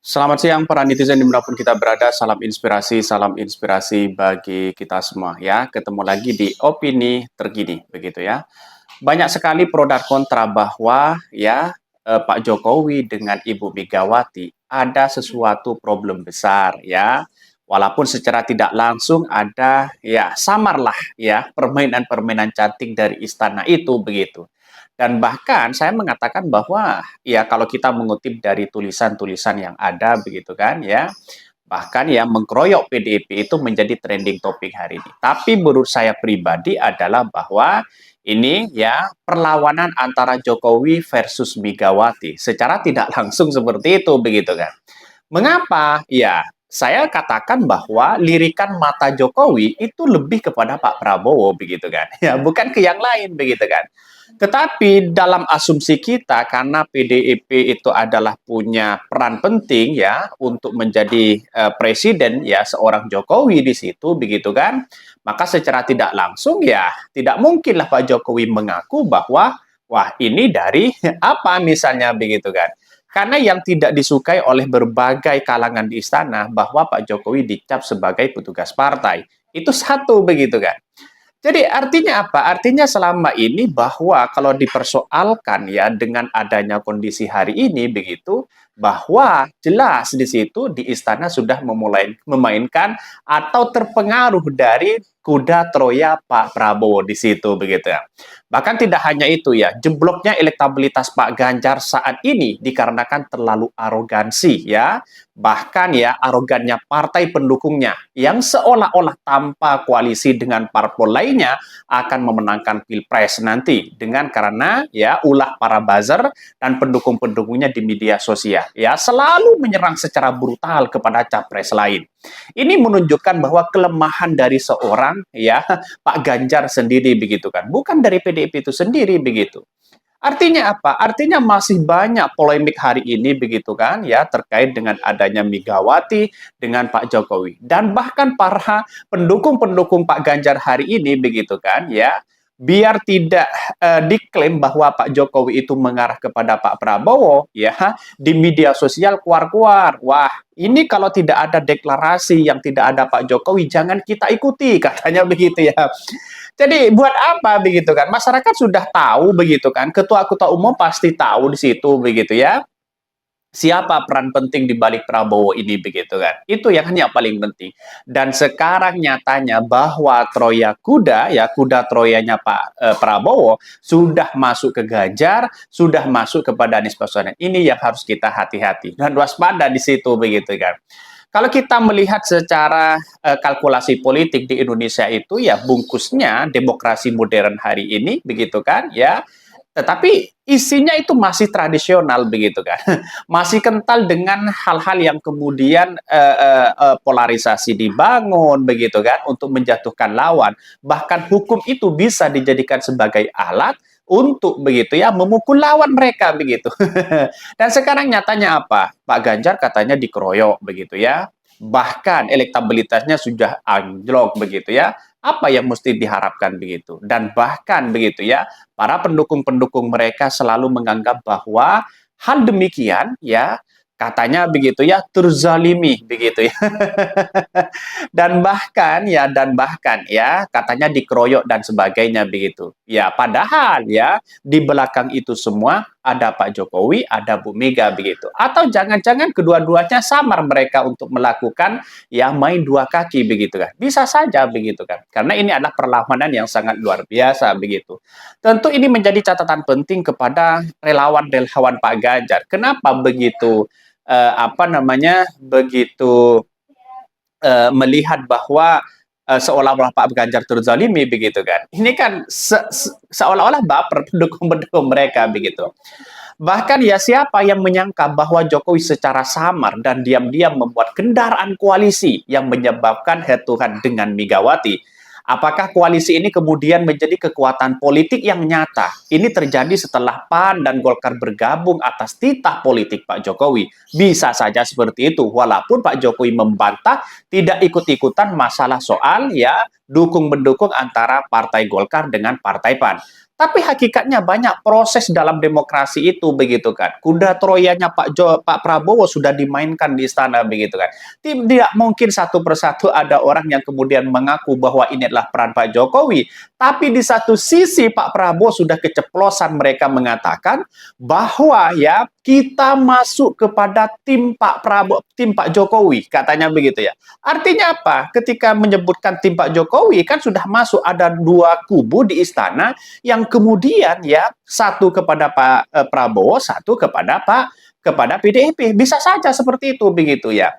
Selamat siang para netizen dimanapun kita berada, salam inspirasi bagi kita semua ya. Ketemu lagi di opini terkini, begitu ya. Banyak sekali pro dan kontra bahwa ya Pak Jokowi dengan Ibu Megawati ada sesuatu problem besar ya. Walaupun secara tidak langsung ada ya samarlah ya permainan-permainan cantik dari istana itu begitu. Dan bahkan saya mengatakan bahwa ya kalau kita mengutip dari tulisan-tulisan yang ada begitu kan ya, bahkan ya mengkeroyok PDIP itu menjadi trending topik hari ini. Tapi menurut saya pribadi adalah bahwa ini ya perlawanan antara Jokowi versus Megawati. Secara tidak langsung seperti itu begitu kan. Mengapa? Ya, saya katakan bahwa lirikan mata Jokowi itu lebih kepada Pak Prabowo begitu kan. Ya, bukan ke yang lain begitu kan. Tetapi dalam asumsi kita karena PDIP itu adalah punya peran penting ya untuk menjadi presiden ya seorang Jokowi di situ begitu kan. Maka secara tidak langsung ya tidak mungkinlah Pak Jokowi mengaku bahwa wah ini dari apa misalnya begitu kan. Karena yang tidak disukai oleh berbagai kalangan di istana bahwa Pak Jokowi dicap sebagai petugas partai. Itu satu begitu kan. Jadi artinya apa? Artinya selama ini bahwa kalau dipersoalkan ya dengan adanya kondisi hari ini begitu, bahwa jelas di situ di istana sudah memulai memainkan atau terpengaruh dari kuda Troya Pak Prabowo di situ begitu ya. Bahkan tidak hanya itu ya, jebloknya elektabilitas Pak Ganjar saat ini dikarenakan terlalu arogansi ya. Bahkan ya arogannya partai pendukungnya yang seolah-olah tanpa koalisi dengan parpol lainnya akan memenangkan pilpres nanti dengan karena ya ulah para buzzer dan pendukung-pendukungnya di media sosial ya selalu menyerang secara brutal kepada capres lain. Ini menunjukkan bahwa kelemahan dari seorang ya Pak Ganjar sendiri begitu kan, bukan dari PDIP itu sendiri begitu. Artinya apa? Artinya masih banyak polemik hari ini begitu kan ya terkait dengan adanya Megawati dengan Pak Jokowi dan bahkan para pendukung-pendukung Pak Ganjar hari ini begitu kan ya biar tidak diklaim bahwa Pak Jokowi itu mengarah kepada Pak Prabowo ya di media sosial keluar-keluar. Wah, ini kalau tidak ada deklarasi yang tidak ada Pak Jokowi jangan kita ikuti katanya begitu ya. Jadi buat apa begitu kan? Masyarakat sudah tahu begitu kan. Ketua-ketua umum pasti tahu di situ begitu ya. Siapa peran penting di balik Prabowo ini begitu kan. Itu yang paling penting. Dan sekarang nyatanya bahwa Troya kuda ya kuda Troyanya Pak Prabowo sudah masuk ke Ganjar, sudah masuk kepada Anies Baswedan. Ini yang harus kita hati-hati dan waspada di situ begitu kan. Kalau kita melihat secara kalkulasi politik di Indonesia itu ya bungkusnya demokrasi modern hari ini begitu kan ya. Tetapi isinya itu masih tradisional begitu kan. Masih kental dengan hal-hal yang kemudian polarisasi dibangun begitu kan untuk menjatuhkan lawan. Bahkan hukum itu bisa dijadikan sebagai alat untuk begitu ya memukul lawan mereka begitu. Dan sekarang nyatanya apa? Pak Ganjar katanya dikeroyok begitu ya. Bahkan elektabilitasnya sudah anjlok begitu ya. Apa yang mesti diharapkan begitu? Dan bahkan begitu ya, para pendukung-pendukung mereka selalu menganggap bahwa hal demikian ya katanya begitu ya terzalimi begitu ya. Dan bahkan ya katanya dikeroyok dan sebagainya begitu. Ya padahal ya di belakang itu semua ada Pak Jokowi, ada Bu Mega begitu. Atau jangan-jangan kedua-duanya samar mereka untuk melakukan ya main dua kaki begitu kan. Bisa saja begitu kan. Karena ini adalah perlawanan yang sangat luar biasa begitu. Tentu ini menjadi catatan penting kepada relawan-relawan Pak Ganjar. Kenapa begitu begitu melihat bahwa seolah-olah Pak Ganjar terzalimi begitu kan. Ini kan seolah-olah baper pendukung-pendukung mereka begitu. Bahkan ya siapa yang menyangka bahwa Jokowi secara samar dan diam-diam membuat kendaraan koalisi yang menyebabkan head to head dengan Megawati. Apakah koalisi ini kemudian menjadi kekuatan politik yang nyata? Ini terjadi setelah PAN dan Golkar bergabung atas titah politik Pak Jokowi. Bisa saja seperti itu, walaupun Pak Jokowi membantah tidak ikut-ikutan masalah soal ya dukung-mendukung antara Partai Golkar dengan Partai PAN. Tapi hakikatnya banyak proses dalam demokrasi itu begitu kan. Kuda Troyanya Pak Prabowo sudah dimainkan di istana begitu kan. Tidak mungkin satu persatu ada orang yang kemudian mengaku bahwa ini adalah peran Pak Jokowi. Tapi di satu sisi Pak Prabowo sudah keceplosan mereka mengatakan bahwa ya kita masuk kepada tim Pak Prabowo, tim Pak Jokowi, katanya begitu ya. Artinya apa? Ketika menyebutkan tim Pak Jokowi kan sudah masuk ada dua kubu di istana yang kemudian ya satu kepada Pak Prabowo, satu kepada PDIP. Bisa saja seperti itu begitu ya.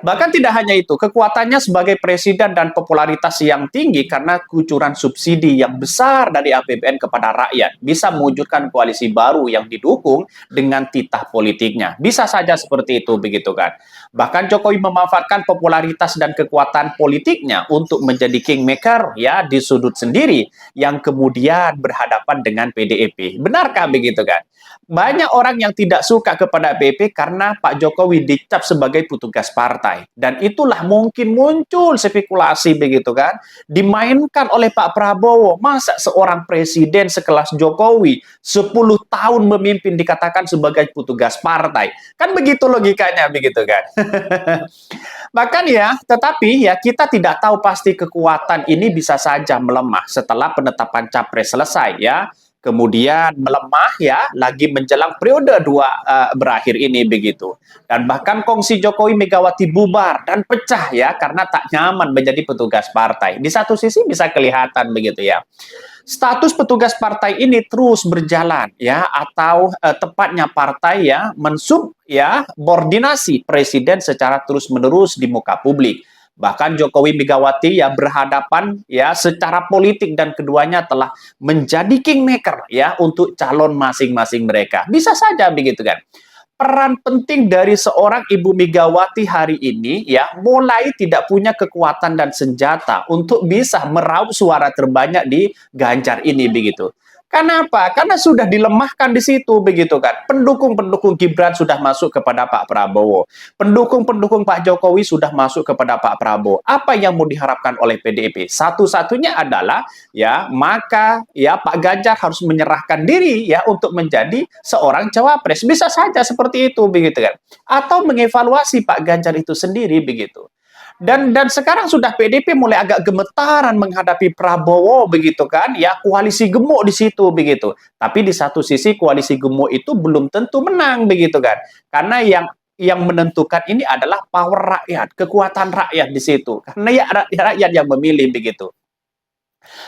Bahkan tidak hanya itu, kekuatannya sebagai presiden dan popularitas yang tinggi karena kucuran subsidi yang besar dari APBN kepada rakyat bisa mewujudkan koalisi baru yang didukung dengan titah politiknya. Bisa saja seperti itu begitu kan. Bahkan Jokowi memanfaatkan popularitas dan kekuatan politiknya untuk menjadi kingmaker ya di sudut sendiri yang kemudian berhadapan dengan PDIP. Benarkah begitu kan? Banyak orang yang tidak suka kepada PDIP karena Pak Jokowi dicap sebagai petugas partai. Dan itulah mungkin muncul spekulasi begitu kan. Dimainkan oleh Pak Prabowo. Masa seorang presiden sekelas Jokowi 10 tahun memimpin dikatakan sebagai petugas partai. Kan begitu logikanya begitu kan. Bahkan ya, tetapi ya kita tidak tahu pasti kekuatan ini bisa saja melemah setelah penetapan capres selesai ya. Kemudian melemah ya lagi menjelang periode berakhir ini begitu. Dan bahkan kongsi Jokowi Megawati bubar dan pecah ya karena tak nyaman menjadi petugas partai. Di satu sisi bisa kelihatan begitu ya. Status petugas partai ini terus berjalan ya atau tepatnya partai ya mensubordinasi presiden secara terus-menerus di muka publik. Bahkan Jokowi Megawati ya berhadapan ya secara politik dan keduanya telah menjadi kingmaker ya untuk calon masing-masing mereka. Bisa saja begitu kan. Peran penting dari seorang Ibu Megawati hari ini ya mulai tidak punya kekuatan dan senjata untuk bisa meraup suara terbanyak di Ganjar ini begitu. Kenapa? Karena sudah dilemahkan di situ begitu kan. Pendukung-pendukung Gibran sudah masuk kepada Pak Prabowo. Pendukung-pendukung Pak Jokowi sudah masuk kepada Pak Prabowo. Apa yang mau diharapkan oleh PDIP? Satu-satunya adalah ya maka ya Pak Ganjar harus menyerahkan diri ya untuk menjadi seorang cawapres. Bisa saja seperti itu begitu kan. Atau mengevaluasi Pak Ganjar itu sendiri begitu. Dan sekarang sudah PDIP mulai agak gemetaran menghadapi Prabowo begitu kan ya koalisi gemuk di situ begitu. Tapi di satu sisi koalisi gemuk itu belum tentu menang begitu kan. Karena yang menentukan ini adalah power rakyat, kekuatan rakyat di situ. Karena ya rakyat yang memilih begitu.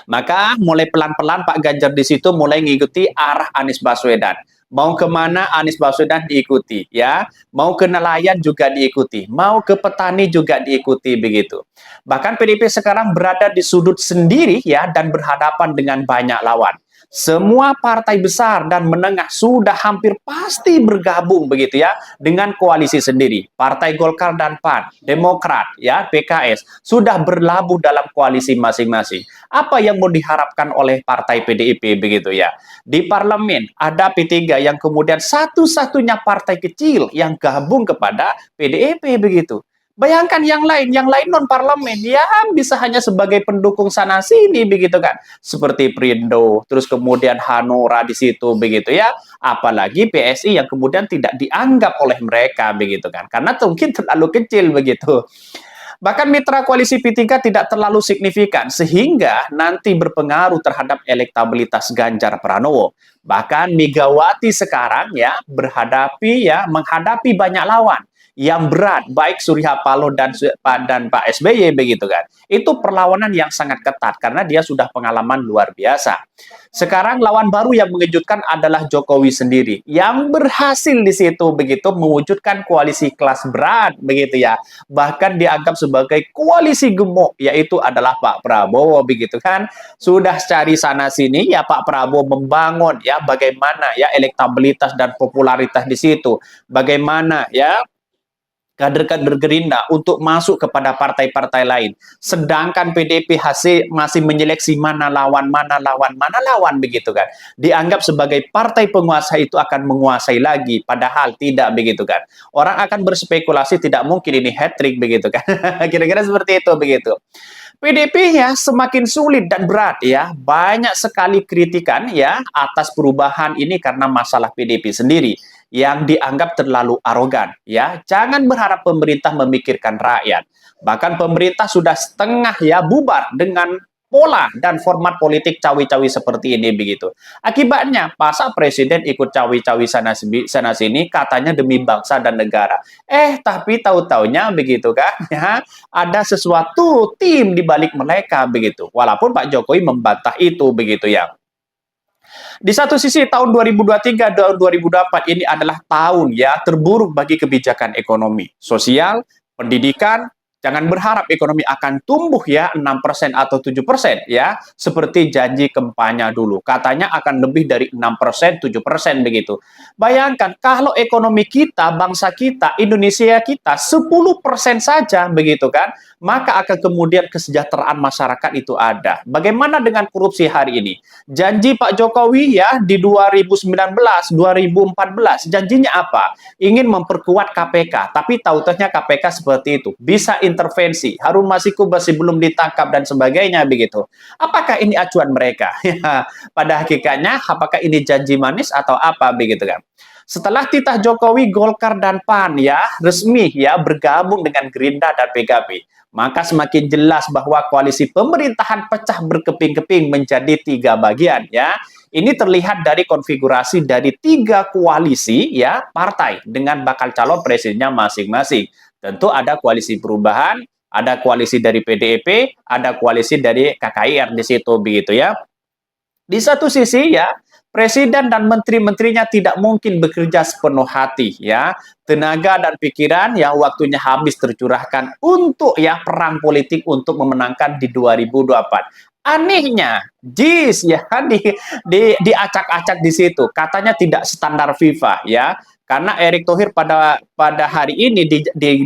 Maka mulai pelan-pelan Pak Ganjar di situ mulai mengikuti arah Anies Baswedan. Mau kemana Anies Baswedan diikuti, ya. Mau ke nelayan juga diikuti. Mau ke petani juga diikuti begitu. Bahkan PDIP sekarang berada di sudut sendiri ya dan berhadapan dengan banyak lawan. Semua partai besar dan menengah sudah hampir pasti bergabung begitu ya dengan koalisi sendiri. Partai Golkar dan PAN, Demokrat, ya PKS sudah berlabuh dalam koalisi masing-masing. Apa yang mau diharapkan oleh partai PDIP begitu ya? Di parlemen ada P3 yang kemudian satu-satunya partai kecil yang gabung kepada PDIP begitu. Bayangkan yang lain non parlemen ya bisa hanya sebagai pendukung sana sini begitu kan, seperti Perindo, terus kemudian Hanura di situ begitu ya, apalagi PSI yang kemudian tidak dianggap oleh mereka begitu kan, karena mungkin terlalu kecil begitu. Bahkan mitra koalisi P3 tidak terlalu signifikan sehingga nanti berpengaruh terhadap elektabilitas Ganjar Pranowo. Bahkan Megawati sekarang ya menghadapi banyak lawan yang berat, baik Surya Paloh dan Pak SBY begitu kan. Itu perlawanan yang sangat ketat karena dia sudah pengalaman luar biasa. Sekarang lawan baru yang mengejutkan adalah Jokowi sendiri yang berhasil di situ begitu mewujudkan koalisi kelas berat begitu ya. Bahkan dianggap sebagai koalisi gemuk yaitu adalah Pak Prabowo begitu kan. Sudah cari sana sini ya Pak Prabowo membangun ya bagaimana ya elektabilitas dan popularitas di situ. Bagaimana ya kader-kader Gerindra untuk masuk kepada partai-partai lain. Sedangkan PDIP masih menyeleksi mana lawan begitu kan. Dianggap sebagai partai penguasa itu akan menguasai lagi, padahal tidak begitu kan. Orang akan berspekulasi tidak mungkin ini hat-trick begitu kan. Kira-kira seperti itu begitu. PDP ya semakin sulit dan berat ya. Banyak sekali kritikan ya atas perubahan ini karena masalah PDP sendiri yang dianggap terlalu arogan ya. Jangan berharap pemerintah memikirkan rakyat. Bahkan pemerintah sudah setengah ya bubar dengan pola dan format politik cawi-cawi seperti ini begitu. Akibatnya, masa presiden ikut cawi-cawi sana sini katanya demi bangsa dan negara. Tapi tahu-taunya begitu kan ya, ada sesuatu tim di balik mereka begitu. Walaupun Pak Jokowi membantah itu begitu ya. Di satu sisi tahun 2023 dan 2024 ini adalah tahun ya terburuk bagi kebijakan ekonomi, sosial, pendidikan. Jangan berharap ekonomi akan tumbuh ya 6% atau 7% ya, seperti janji kampanye dulu. Katanya akan lebih dari 6%, 7% begitu. Bayangkan kalau ekonomi kita, bangsa kita, Indonesia kita 10% saja begitu kan, maka akan kemudian kesejahteraan masyarakat itu ada. Bagaimana dengan korupsi hari ini? Janji Pak Jokowi ya di 2019, 2014, janjinya apa? Ingin memperkuat KPK, tapi tahu-tahunya KPK seperti itu. Bisa intervensi, Harun Masiku masih belum ditangkap dan sebagainya begitu. Apakah ini acuan mereka? Ya, pada hakikatnya apakah ini janji manis atau apa begitu kan? Setelah titah Jokowi, Golkar dan PAN ya resmi ya bergabung dengan Gerindra dan PKB, maka semakin jelas bahwa koalisi pemerintahan pecah berkeping-keping menjadi 3 bagian ya. Ini terlihat dari konfigurasi dari 3 koalisi ya partai dengan bakal calon presidennya masing-masing. Tentu ada koalisi perubahan, ada koalisi dari PDIP, ada koalisi dari KKIR di situ begitu ya. Di satu sisi ya, presiden dan menteri-menterinya tidak mungkin bekerja sepenuh hati ya. Tenaga dan pikiran ya waktunya habis tercurahkan untuk ya perang politik untuk memenangkan di 2024. Anehnya, JIS ya diacak-acak di situ. Katanya tidak standar FIFA ya. Karena Erick Thohir pada hari ini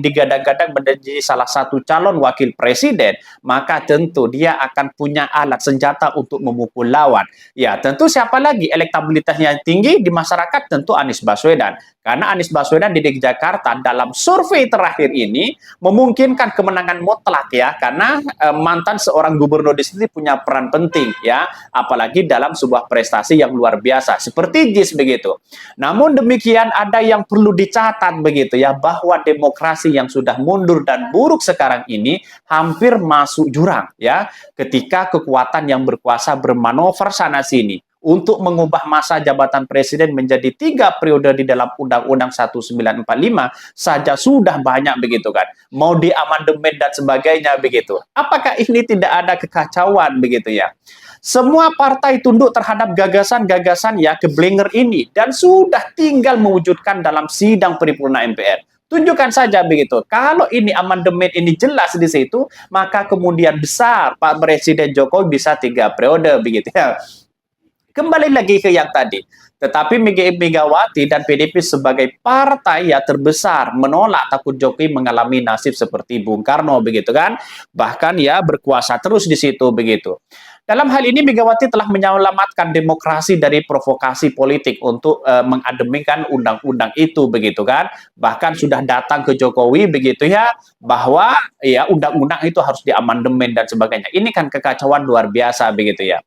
digadang-gadang menjadi salah satu calon wakil presiden, maka tentu dia akan punya alat senjata untuk memukul lawan. Ya, tentu siapa lagi elektabilitasnya tinggi di masyarakat? Tentu Anies Baswedan. Karena Anies Baswedan di DKI Jakarta dalam survei terakhir ini memungkinkan kemenangan mutlak ya, karena mantan seorang gubernur di sini punya peran penting ya, apalagi dalam sebuah prestasi yang luar biasa seperti JIS begitu. Namun demikian ada yang perlu dicatat begitu ya, bahwa demokrasi yang sudah mundur dan buruk sekarang ini hampir masuk jurang ya, ketika kekuatan yang berkuasa bermanuver sana sini untuk mengubah masa jabatan presiden menjadi 3 periode di dalam Undang-Undang 1945 saja sudah banyak begitu kan. Mau diamandemen dan sebagainya begitu. Apakah ini tidak ada kekacauan begitu ya? Semua partai tunduk terhadap gagasan-gagasan ya keblinger ini dan sudah tinggal mewujudkan dalam sidang paripurna MPR. Tunjukkan saja begitu. Kalau ini amandemen ini jelas di situ, maka kemudian besar Pak Presiden Jokowi bisa 3 periode begitu ya. Kembali lagi ke yang tadi. Tetapi Megawati dan PDIP sebagai partai yang terbesar menolak takut Jokowi mengalami nasib seperti Bung Karno begitu kan. Bahkan ya berkuasa terus di situ begitu. Dalam hal ini Megawati telah menyelamatkan demokrasi dari provokasi politik untuk mengademikan undang-undang itu begitu kan. Bahkan sudah datang ke Jokowi begitu ya, bahwa ya undang-undang itu harus diamandemen dan sebagainya. Ini kan kekacauan luar biasa begitu ya.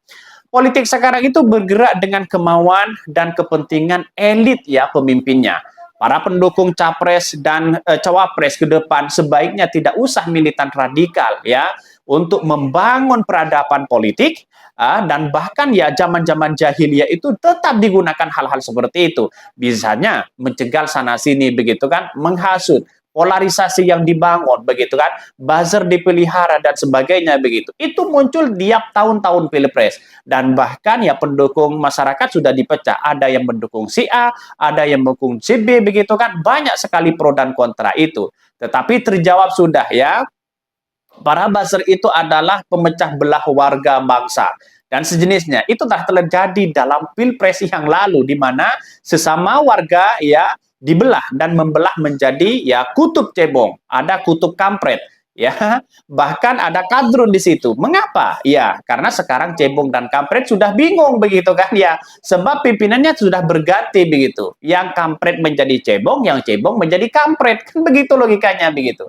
Politik sekarang itu bergerak dengan kemauan dan kepentingan elit ya pemimpinnya. Para pendukung capres dan cawapres ke depan sebaiknya tidak usah militan radikal ya untuk membangun peradaban politik dan bahkan ya zaman-zaman jahiliyah itu tetap digunakan hal-hal seperti itu. Misalnya mencegah sana sini begitu kan, menghasut, polarisasi yang dibangun begitu kan, buzzer dipelihara dan sebagainya begitu. Itu muncul tiap tahun-tahun Pilpres dan bahkan ya pendukung masyarakat sudah dipecah. Ada yang mendukung si A, ada yang mendukung si B begitu kan. Banyak sekali pro dan kontra itu. Tetapi terjawab sudah ya. Para buzzer itu adalah pemecah belah warga bangsa dan sejenisnya. Itu telah terjadi dalam Pilpres yang lalu di mana sesama warga ya dibelah dan membelah menjadi ya kutub cebong, ada kutub kampret. Ya, bahkan ada kadrun di situ. Mengapa? Ya, karena sekarang cebong dan kampret sudah bingung begitu kan ya. Sebab pimpinannya sudah berganti begitu. Yang kampret menjadi cebong, yang cebong menjadi kampret. Kan begitu logikanya begitu.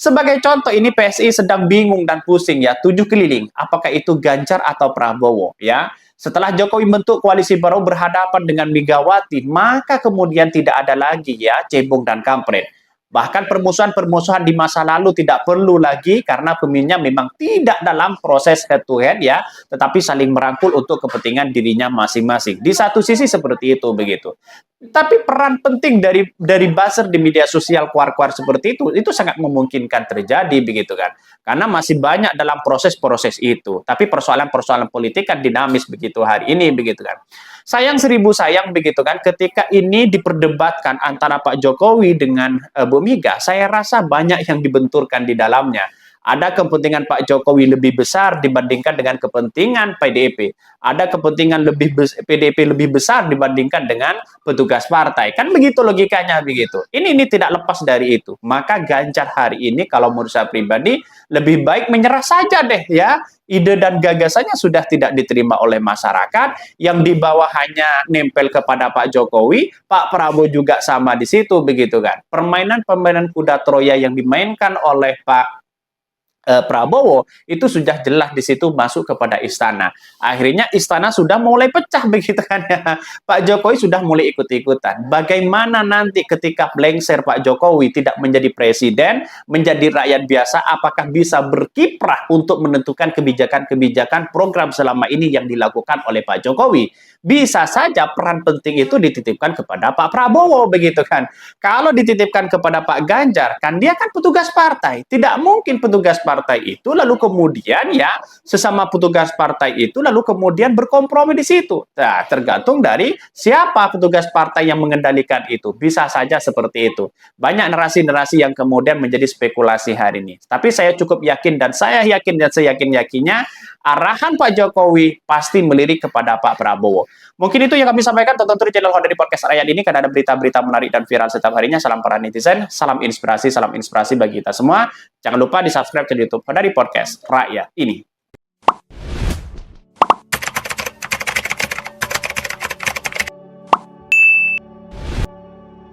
Sebagai contoh ini PSI sedang bingung dan pusing ya, 7 keliling. Apakah itu Ganjar atau Prabowo ya? Setelah Jokowi bentuk koalisi baru berhadapan dengan Megawati, maka kemudian tidak ada lagi ya cebong dan kampret. Bahkan permusuhan-permusuhan di masa lalu tidak perlu lagi karena pemilihnya memang tidak dalam proses head to head ya, tetapi saling merangkul untuk kepentingan dirinya masing-masing. Di satu sisi seperti itu begitu. Tapi peran penting dari buzzer di media sosial kuar-kuar seperti itu sangat memungkinkan terjadi begitu kan. Karena masih banyak dalam proses-proses itu. Tapi persoalan-persoalan politik kan dinamis begitu hari ini begitu kan. Sayang seribu sayang begitu kan ketika ini diperdebatkan antara Pak Jokowi dengan Bu Mega, saya rasa banyak yang dibenturkan di dalamnya. Ada kepentingan Pak Jokowi lebih besar dibandingkan dengan kepentingan PDIP. Ada kepentingan PDIP lebih besar dibandingkan dengan petugas partai. Kan begitu logikanya begitu. Ini tidak lepas dari itu. Maka Ganjar hari ini kalau menurut saya pribadi lebih baik menyerah saja deh ya. Ide dan gagasannya sudah tidak diterima oleh masyarakat, yang di bawah hanya nempel kepada Pak Jokowi, Pak Prabowo juga sama di situ begitu kan. Permainan-permainan kuda Troya yang dimainkan oleh Pak Prabowo itu sudah jelas di situ masuk kepada istana. Akhirnya istana sudah mulai pecah begitu kan ya. Pak Jokowi sudah mulai ikut-ikutan. Bagaimana nanti ketika lengser Pak Jokowi tidak menjadi presiden, menjadi rakyat biasa, apakah bisa berkiprah untuk menentukan kebijakan-kebijakan program selama ini yang dilakukan oleh Pak Jokowi? Bisa saja peran penting itu dititipkan kepada Pak Prabowo begitu kan. Kalau dititipkan kepada Pak Ganjar, kan dia kan petugas partai. Tidak mungkin petugas partai itu lalu kemudian ya sesama petugas partai itu lalu kemudian berkompromi di situ. Nah, tergantung dari siapa petugas partai yang mengendalikan itu. Bisa saja seperti itu. Banyak narasi-narasi yang kemudian menjadi spekulasi hari ini. Tapi saya cukup yakin dan saya yakin dan saya yakin-yakinnya arahan Pak Jokowi pasti melirik kepada Pak Prabowo. Mungkin itu yang kami sampaikan. Tonton terus channel Honda di Podcast Rakyat ini karena ada berita-berita menarik dan viral setiap harinya. Salam para netizen, salam inspirasi bagi kita semua. Jangan lupa di subscribe channel YouTube Honda di Podcast Rakyat ini.